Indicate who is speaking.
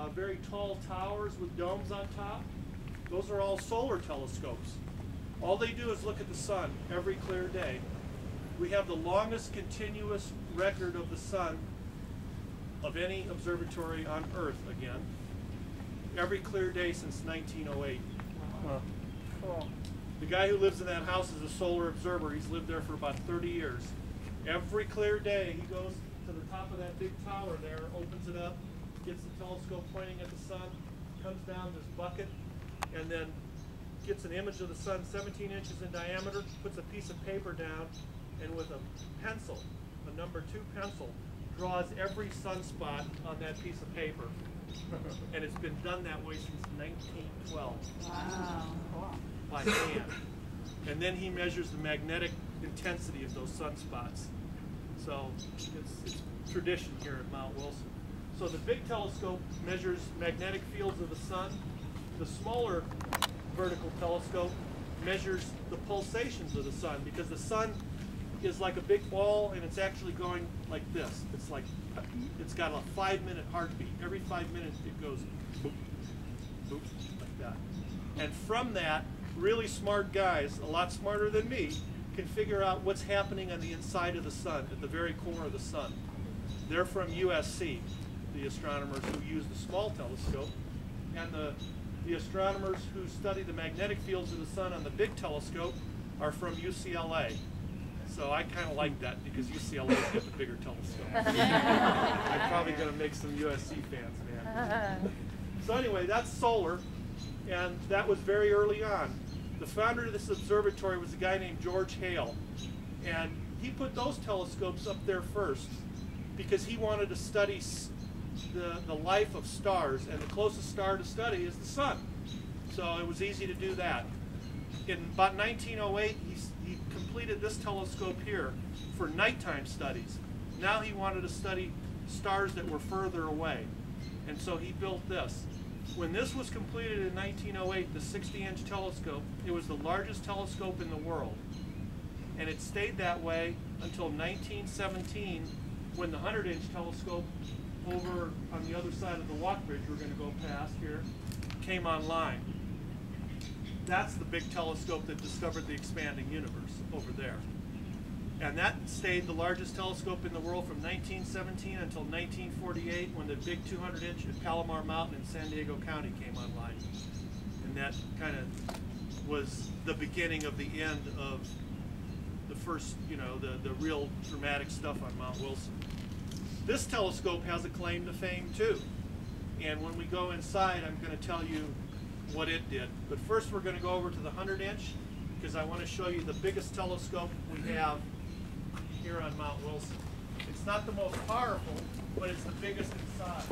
Speaker 1: very tall towers with domes on top. Those are all solar telescopes. All they do is look at the sun every clear day. We have the longest continuous record of the sun of any observatory on Earth again, every clear day since 1908.
Speaker 2: Cool.
Speaker 1: The guy who lives in that house is a solar observer. He's lived there for about 30 years. Every clear day he goes to the top of that big tower there, opens it up, gets the telescope pointing at the sun, comes down this bucket, and then gets an image of the sun 17 inches in diameter, puts a piece of paper down, and with a pencil, a number 2 pencil, draws every sunspot on that piece of paper. And it's been done that way since 1912.
Speaker 2: Wow. Cool.
Speaker 1: By hand. And then he measures the magnetic intensity of those sunspots. So it's tradition here at Mount Wilson. So the big telescope measures magnetic fields of the sun. The smaller vertical telescope measures the pulsations of the sun, because the sun is like a big ball and it's actually going like this. It's got a 5-minute heartbeat. Every 5 minutes it goes boop, boop, like that. And from that, really smart guys, a lot smarter than me, can figure out what's happening on the inside of the sun, at the very core of the sun. They're from USC, the astronomers who use the small telescope, and the astronomers who study the magnetic fields of the sun on the big telescope are from UCLA. So I kind of like that, because UCLA's got the bigger telescope. I'm probably going to make some USC fans mad. So anyway, that's solar, and that was very early on. The founder of this observatory was a guy named George Hale, and he put those telescopes up there first because he wanted to study the life of stars, and the closest star to study is the sun. So it was easy to do that. In about 1908, he completed this telescope here for nighttime studies. Now he wanted to study stars that were further away, and so he built this. When this was completed in 1908, the 60-inch telescope, it was the largest telescope in the world. And it stayed that way until 1917, when the 100-inch telescope over on the other side of the walk bridge we're going to go past here came online. That's the big telescope that discovered the expanding universe over there. And that stayed the largest telescope in the world from 1917 until 1948, when the big 200-inch at Palomar Mountain in San Diego County came online. And that kind of was the beginning of the end of the first, the real dramatic stuff on Mount Wilson. This telescope has a claim to fame too. And when we go inside, I'm going to tell you what it did. But first we're going to go over to the 100-inch, because I want to show you the biggest telescope we have here on Mount Wilson. It's not the most powerful, but it's the biggest in size.